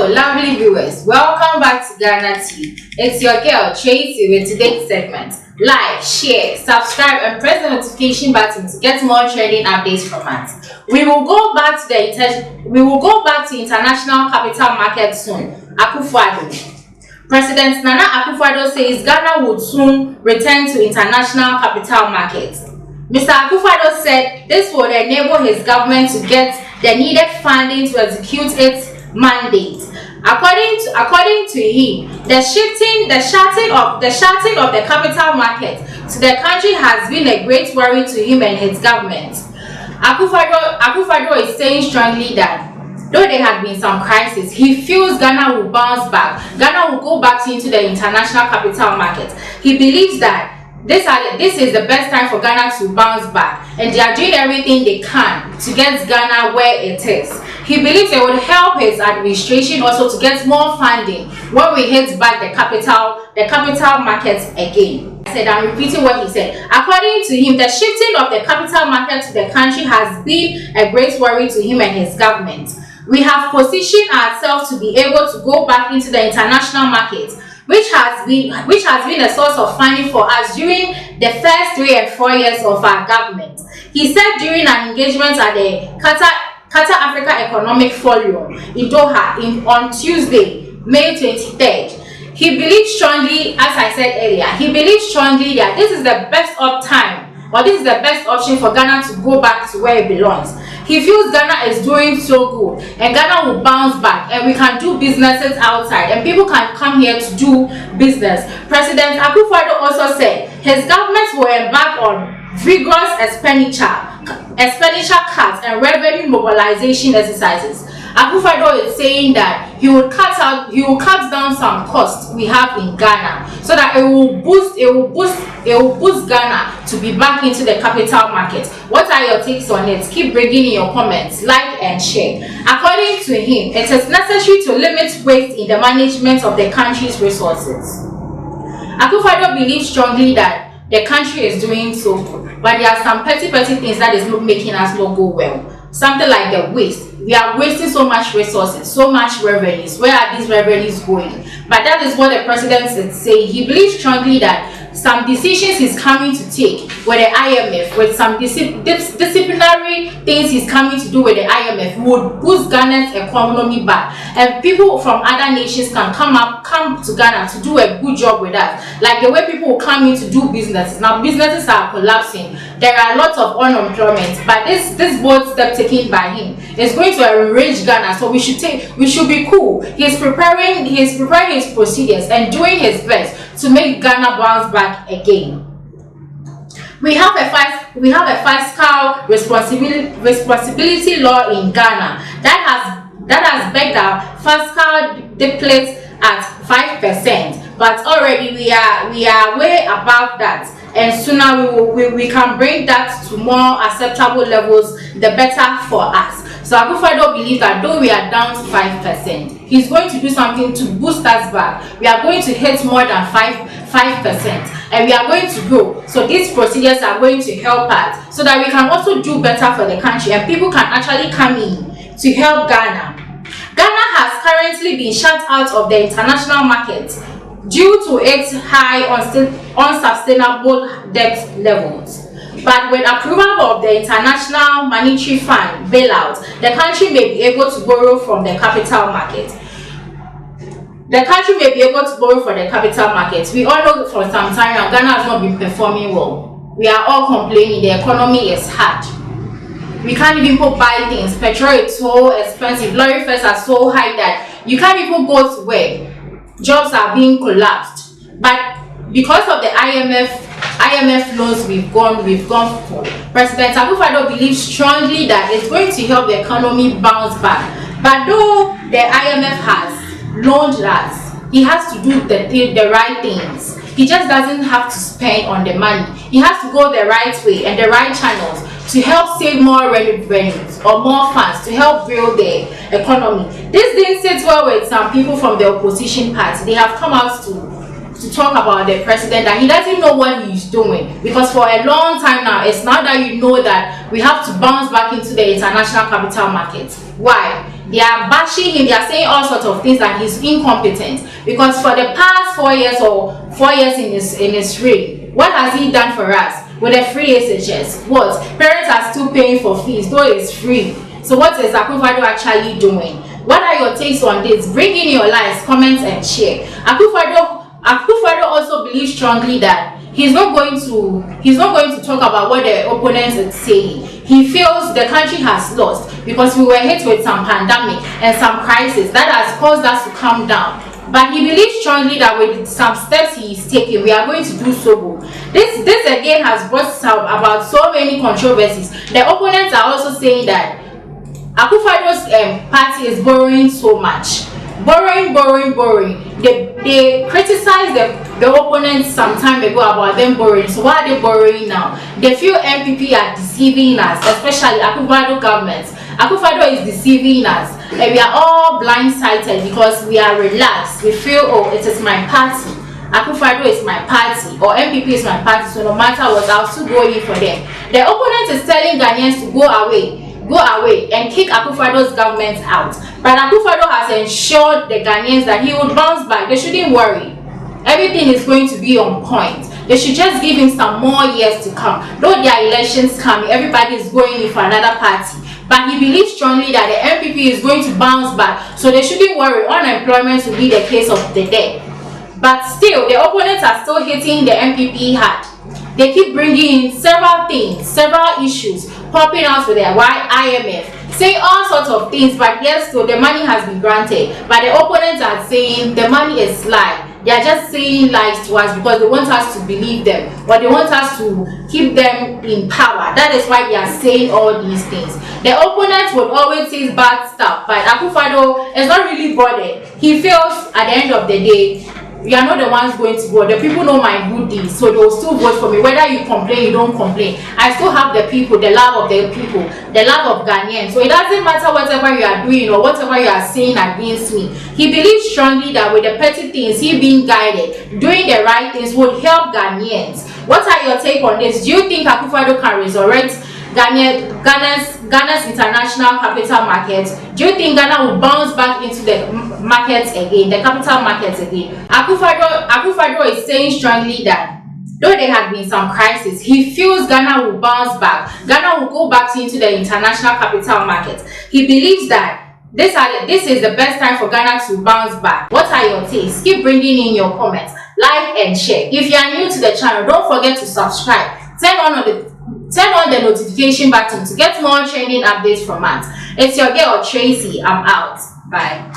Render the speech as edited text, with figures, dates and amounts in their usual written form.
lovely viewers, welcome back to Ghana Tea. It's your girl Tracy with today's segment. Like, share, subscribe, and press the notification button to get more trending updates from us. We will go back to international capital market soon. Akufo-Addo. President Nana Akufo-Addo says Ghana would soon return to international capital markets. Mr. Akufo-Addo said this would enable his government to get the needed funding to execute its mandate. According to him, the shutting of the capital market to the country has been a great worry to him and his government. Akufo-Addo is saying strongly that though there had been some crisis, he feels Ghana will bounce back. Ghana will go back into the international capital market. He believes that this is the best time for Ghana to bounce back, and they are doing everything they can to get Ghana where it is. He believes it would help his administration also to get more funding when we hit back the capital markets again. I'm repeating what he said. According to him, the shifting of the capital market to the country has been a great worry to him and his government. We have positioned ourselves to be able to go back into the international market, which has been a source of funding for us during the first 3 and 4 years of our government. He said during an engagement at the Qatar Africa Economic Forum in Doha on Tuesday, May 23rd. He believes strongly, as I said earlier, that this is the best option for Ghana to go back to where it belongs. He feels Ghana is doing so good and Ghana will bounce back and we can do businesses outside and people can come here to do business. President Akufo-Addo also said his government will embark on vigorous expenditure cuts and revenue mobilization exercises. Akufo-Addo is saying that he will cut down some costs we have in Ghana so that it will boost Ghana to be back into the capital market. What are your takes on it? Keep bringing in your comments, like and share. According to him, it is necessary to limit waste in the management of the country's resources. Akufo-Addo believes strongly that the country is doing so good, but there are some petty things that is not making us not go well. Something like the waste. We are wasting so much resources, so much revenues. Where are these revenues going? But that is what the president is saying. He believes strongly that some decisions he's coming to take with the IMF, with some disciplinary things he's coming to do with the IMF, would boost Ghana's economy back, and people from other nations can come to Ghana to do a good job with us. Like the way people will come in to do businesses. Now businesses are collapsing. There are lots of unemployment, but this bold step taken by him is going to enrich Ghana. So we should be cool. He's preparing his procedures and doing his best to make Ghana bounce back again. We have a fiscal responsibility law in Ghana that has backed our fiscal deficit at 5%, but already we are way above that, and sooner we can bring that to more acceptable levels, the better for us. So Akufo-Addo believes that though we are down to 5%, he's going to do something to boost us back. We are going to hit more than 5%, and we are going to grow. So these procedures are going to help us so that we can also do better for the country and people can actually come in to help Ghana. Ghana has currently been shut out of the international market due to its high unsustainable debt levels. But with approval of the International Monetary Fund bailout, the country may be able to borrow from the capital market. We all know for some time now Ghana has not been performing well. We are all complaining the economy is hard. We can't even buy things. Petrol is so expensive. Lorry fares are so high that you can't even go to work. Jobs are being collapsed. But because of the IMF loans we've gone for, President Akufo-Addo believes strongly that it's going to help the economy bounce back. But though the IMF has loaned us, he has to do the right things. He just doesn't have to spend on the money. He has to go the right way and the right channels to help save more revenues or more funds to help build the economy. This didn't sit well with some people from the opposition party. They have come out to talk about the president that he doesn't know what he's doing, because for a long time now, it's now that you know that we have to bounce back into the international capital market. Why? They are bashing him. They are saying all sorts of things that he's incompetent, because for the past 4 years or 4 years in his reign, what has he done for us? With a free SHS, what? Parents are still paying for fees, though it's free. So what is Akufo-Addo actually doing? What are your takes on this? Bring in your likes, comments, and share. Akufo-Addo also believes strongly that he's not going to talk about what the opponents are saying. He feels the country has lost because we were hit with some pandemic and some crisis that has caused us to calm down. But he believes strongly that with some steps he is taking, we are going to do so good. This again has brought about so many controversies. The opponents are also saying that Akufo-Addo's party is borrowing so much. Borrowing. They criticized the opponents some time ago about them borrowing. So why are they borrowing now? They feel MPP are deceiving us, especially Akufo-Addo government. Akufo-Addo is deceiving us, and we are all blindsided because we are relaxed. We feel, oh, it is my party. Akufo-Addo is my party, or MPP is my party, so no matter what, I'll still go in for them. The opponent is telling Ghanaians to go away and kick Akufo-Addo's government out. But Akufo-Addo has ensured the Ghanaians that he would bounce back. They shouldn't worry. Everything is going to be on point. They should just give him some more years to come. Though their elections coming, everybody is going in for another party. But he believes strongly that the MPP is going to bounce back. So they shouldn't worry. Unemployment will be the case of the day. But still, the opponents are still hitting the MPP hard. They keep bringing in several things, several issues, popping out with their IMF, saying all sorts of things, but yes, so the money has been granted. But the opponents are saying the money is lie. They are just saying lies to us because they want us to believe them, or they want us to keep them in power. That is why they are saying all these things. The opponents would always say bad stuff, but Akufo-Addo is not really bothered. He feels at the end of the day, we are not the ones going to vote. The people know my good deeds, so they will still vote for me. Whether you complain, you don't complain, I still have the people, the love of the people, the love of Ghanaians. So it doesn't matter whatever you are doing or whatever you are saying against me. He believes strongly that with the petty things, he being guided, doing the right things would help Ghanaians. What are your take on this? Do you think Akufo-Addo can resurrect Ghana's international capital market? Do you think Ghana will bounce back into the markets again, the capital markets again? Akufo-Addo is saying strongly that though there had been some crisis, he feels Ghana will bounce back. Ghana will go back into the international capital market. He believes that this is the best time for Ghana to bounce back. What are your takes? Keep bringing in your comments, like and share. If you are new to the channel, don't forget to subscribe. Turn on the notification button to get more trending updates from us. It's your girl Tracy. I'm out. Bye.